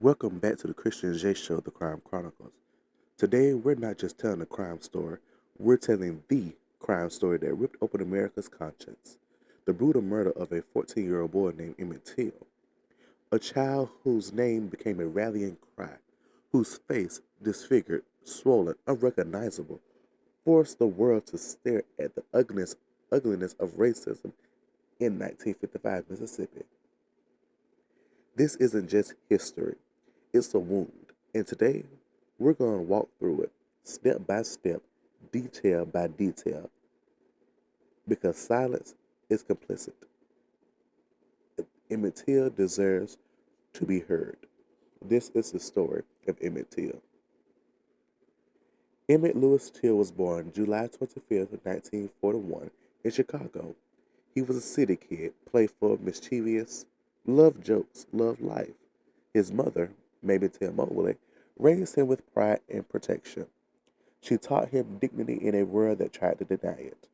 Welcome back to the Christian J Show, the Crime Chronicles. Today, we're not just telling a crime story, we're telling the crime story that ripped open America's conscience. The brutal murder of a 14-year-old boy named Emmett Till, a child whose name became a rallying cry, whose face, disfigured, swollen, unrecognizable, forced the world to stare at the ugliness of racism in 1955 Mississippi. This isn't just history, it's a wound. And today, we're going to walk through it step by step, detail by detail, because silence is complicit. Emmett Till deserves to be heard. This is the story of Emmett Till. Emmett Lewis Till was born July 25th, 1941, in Chicago. He was a city kid, playful, mischievous, loved jokes, loved life. His mother, Mamie Till Mobley, raised him with pride and protection. She taught him dignity in a world that tried to deny it.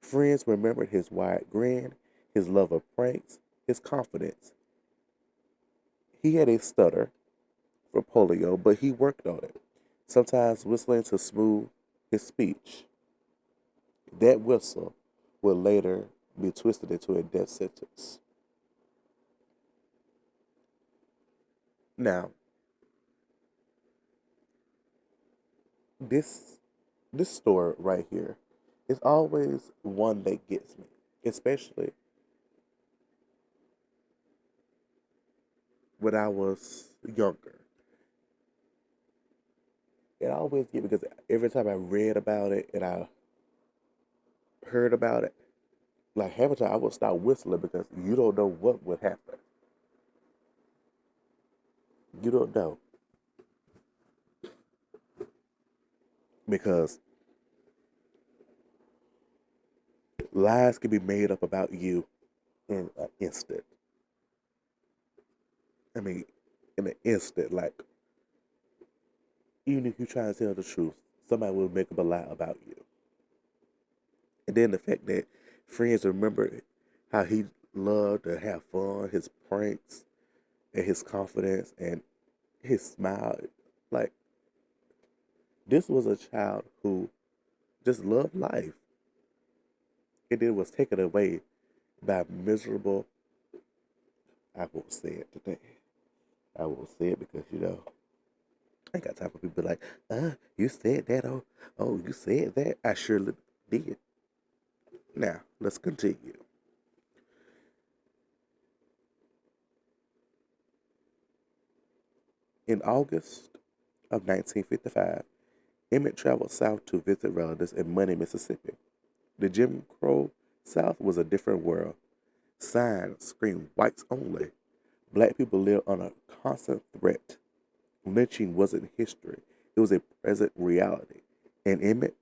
Friends remembered his wide grin, his love of pranks, his confidence. He had a stutter for polio, but he worked on it, sometimes whistling to smooth his speech. That whistle would later be twisted into a death sentence. Now, this this story right here is always one that gets me, especially when I was younger. It always get me because every time I read about it and I heard about it, like half the time I would start whistling because you don't know what would happen. You don't know because lies can be made up about you in an instant. I mean, in an instant, like even if you try to tell the truth, somebody will make up a lie about you. And then the fact that friends remember how he loved to have fun, his pranks, and his confidence and his smile. Like, this was a child who just loved life. And then was taken away by miserable. I won't say it today. I won't say it because, I ain't got time for people like, you said that. Oh, you said that. I surely did. Now, let's continue. In August of 1955, Emmett traveled south to visit relatives in Money, Mississippi. The Jim Crow South was a different world. Signs screamed whites only. Black people lived on a constant threat. Lynching wasn't history, it was a present reality. And Emmett,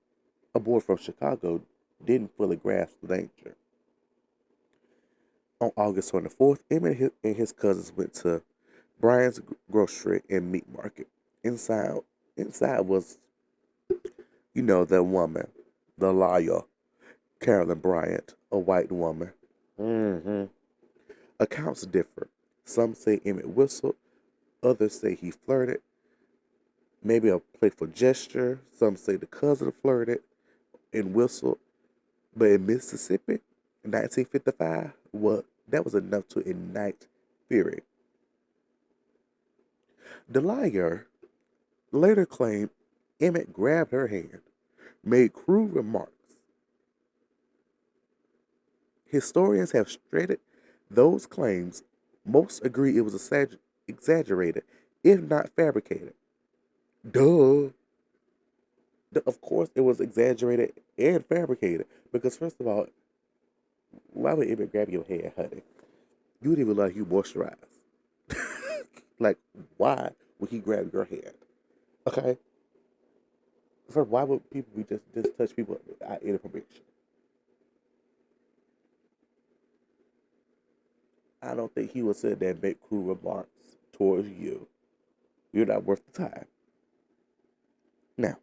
a boy from Chicago, didn't fully grasp the danger. On August 24th, Emmett and his cousins went to Brian's grocery and meat market. Inside, inside was, the woman, the liar, Carolyn Bryant, a white woman. hmm Accounts differ. Some say Emmett whistled, others say he flirted, maybe a playful gesture. Some say the cousin flirted and whistled. But in Mississippi, in 1955, that was enough to ignite fury. The liar later claimed Emmett grabbed her hand, made crude remarks. Historians have straightened those claims. Most agree it was exaggerated, if not fabricated. Duh. Of course, it was exaggerated and fabricated. Because, first of all, why would Emmett grab your hand, honey? You would even like you moisturize. Like, why would he grab your hand? Okay? First, why would people be just touch people without any permission? I don't think he would sit there and make cruel remarks towards you. You're not worth the time. Now,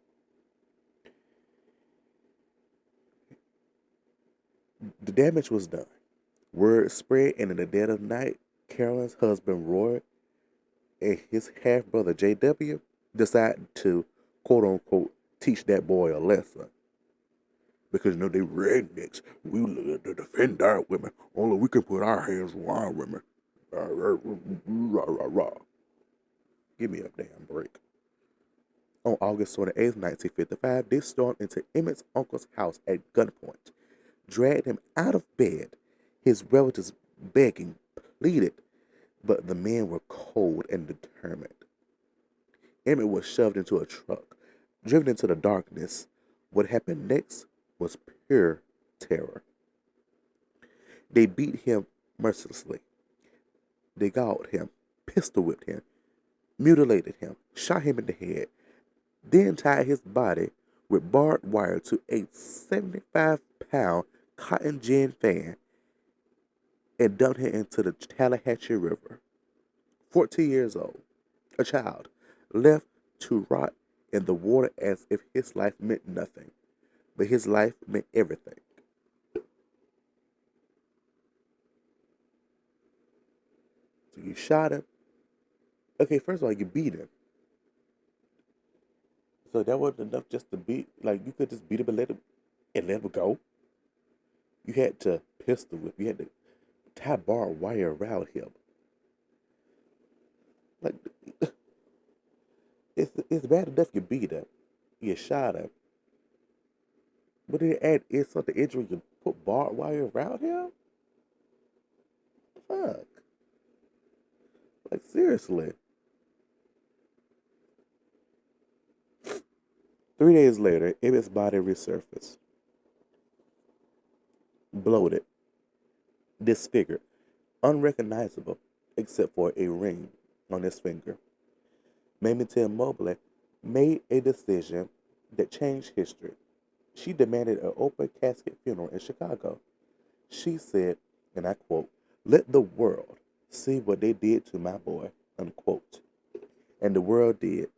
the damage was done. Word spread, and in the dead of night, Carolyn's husband Roy and his half brother J.W. decided to, quote unquote, teach that boy a lesson. Because you know they rednecks. We live to defend our women. Only we can put our hands on our women. Rah, rah, rah, rah, rah. Give me a damn break. On August 28th, 1955, they stormed into Emmett's uncle's house at gunpoint, dragged him out of bed. His relatives begging, pleaded, but the men were cold and determined. Emmett was shoved into a truck, driven into the darkness. What happened next was pure terror. They beat him mercilessly. They galled him, pistol whipped him, mutilated him, shot him in the head, then tied his body with barbed wire to a 75-pound cotton gin fan and dumped him into the Tallahatchie River. 14 years old, a child, left to rot in the water as if his life meant nothing, but his life meant everything. So you shot him. Okay, first of all, you beat him. So that wasn't enough just to beat. Like you could just beat him and let him go. You had to pistol whip. You had to tie barbed wire around him. Like it's bad enough you beat him, you shot him, but then add insult to injury, you put barbed wire around him. Fuck. Like seriously. 3 days later, Emmett's body resurfaced, bloated, disfigured, unrecognizable except for a ring on his finger. Emmett Till Mobley made a decision that changed history. She demanded an open casket funeral in Chicago. She said, and I quote, "Let the world see what they did to my boy," unquote. And the world did.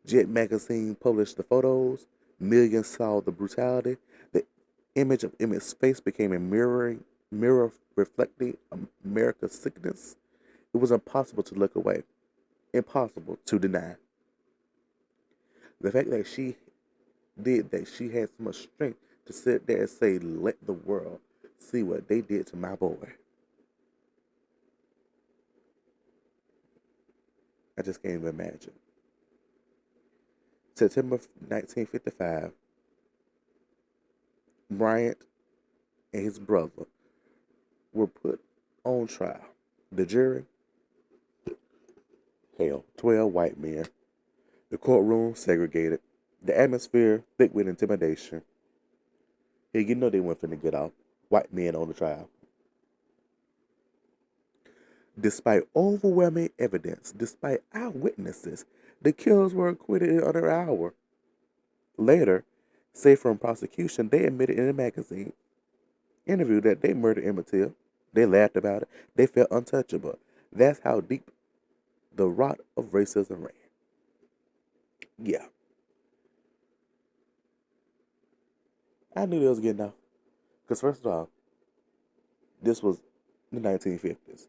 Jet magazine published the photos. Millions saw the brutality. The image of Emmett's face became a mirror reflecting America's sickness. It was impossible to look away. Impossible to deny. The fact that she did that, she had so much strength to sit there and say, "Let the world see what they did to my boy." I just can't even imagine. September 1955, Bryant and his brother were put on trial. The jury, hell, 12 white men. The courtroom segregated. The atmosphere thick with intimidation. Hey, you know they weren't finna get off. White men on the trial. Despite overwhelming evidence, despite eyewitnesses, the killers were acquitted in under an hour. Later, safe from prosecution, they admitted in a magazine interview that they murdered Emmett Till. They laughed about it. They felt untouchable. That's how deep the rot of racism ran. Yeah. I knew they was getting off. Because first of all, this was the 1950s.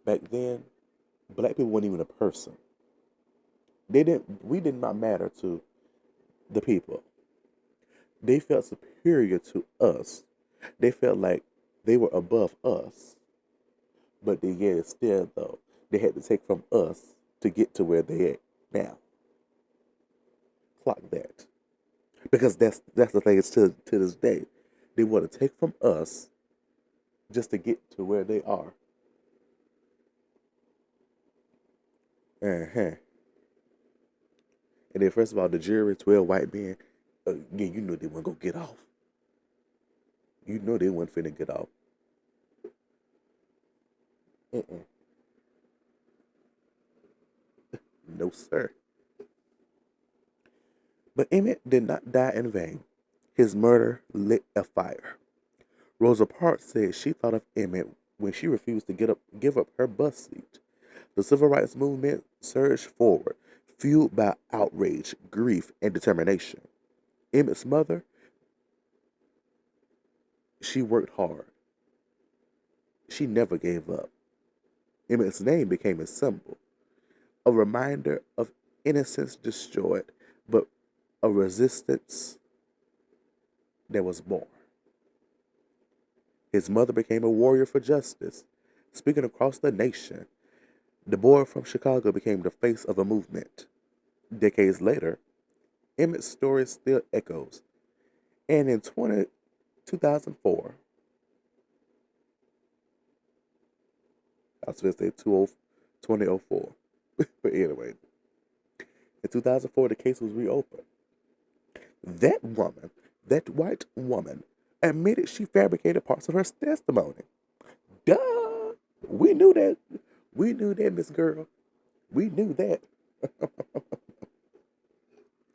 Back then, black people weren't even a person. We did not matter to the people. They felt superior to us. They felt like they were above us. But they yet still though, they had to take from us to get to where they at now. Clock that. Because that's the thing, it's to this day. They want to take from us just to get to where they are. Uh-huh. And then first of all, the jury, 12 white men, yeah, you knew they weren't gonna get off. You know they weren't finna get off. Uh-uh. No, sir. But Emmett did not die in vain. His murder lit a fire. Rosa Parks said she thought of Emmett when she refused to give up her bus seat. The civil rights movement surged forward, fueled by outrage, grief, and determination. Emmett's mother, she worked hard. She never gave up. Emmett's name became a symbol, a reminder of innocence destroyed, but a resistance that was born. His mother became a warrior for justice, speaking across the nation. The boy from Chicago became the face of a movement. Decades later, Emmett's story still echoes, and in 2004, I was going to say 2004, but anyway, in 2004, the case was reopened. That woman, that white woman, admitted she fabricated parts of her testimony. Duh! We knew that. We knew that, Miss Girl. We knew that.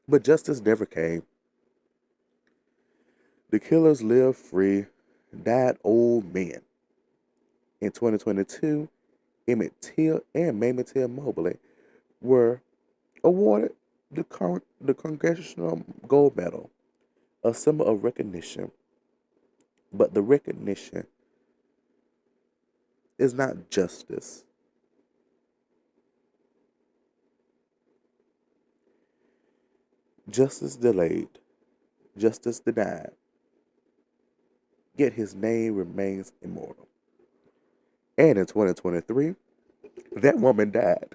But justice never came. The killers lived free, died old men. In 2022, Emmett Till and Mamie Till Mobley were awarded the Congressional Gold Medal, a symbol of recognition. But the recognition is not justice. Justice delayed, justice denied, yet his name remains immortal. And in 2023, that woman died.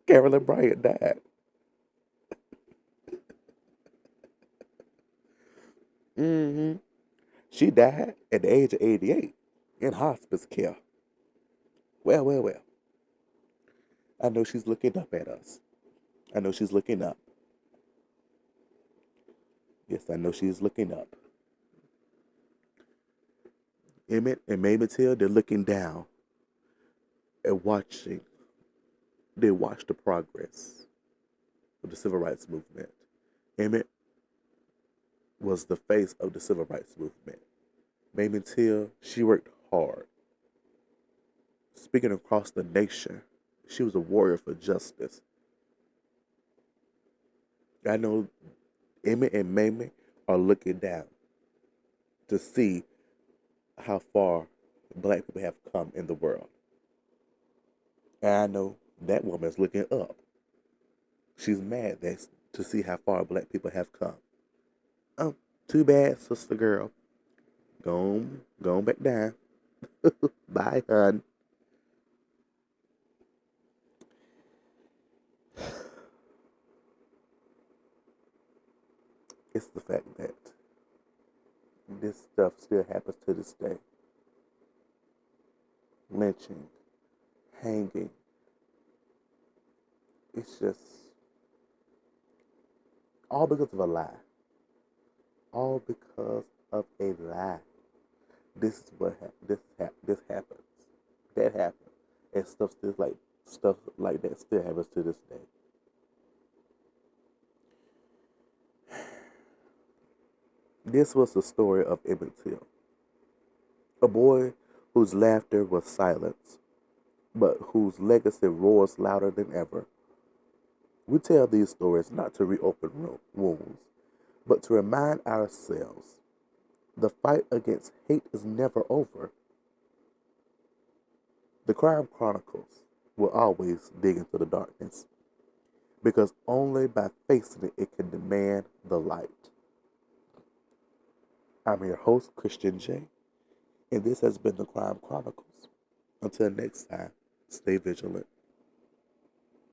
Carolyn Bryant died. hmm She died at the age of 88 in hospice care. Well, well, well. I know she's looking up at us. I know she's looking up. Yes, I know she's looking up. Emmett and Mamie Till, they're looking down and watching. They watch the progress of the civil rights movement. Emmett was the face of the civil rights movement. Mamie Till, she worked hard. Speaking across the nation, she was a warrior for justice. I know Emmett and Mamie are looking down to see how far black people have come in the world. And I know that woman is looking up. She's mad to see how far black people have come. Oh, too bad, sister girl. Go on back down. Bye, hun. It's the fact that this stuff still happens to this day. Lynching, hanging. It's just all because of a lie. All because of a lie. This is what this happens. That happens, and stuff like that still happens to this day. This was the story of Emmett Till, a boy whose laughter was silenced, but whose legacy roars louder than ever. We tell these stories not to reopen wounds, but to remind ourselves the fight against hate is never over. The Crime Chronicles will always dig into the darkness, because only by facing it can demand the light. I'm your host, Christian J, and this has been the Crime Chronicles. Until next time, stay vigilant.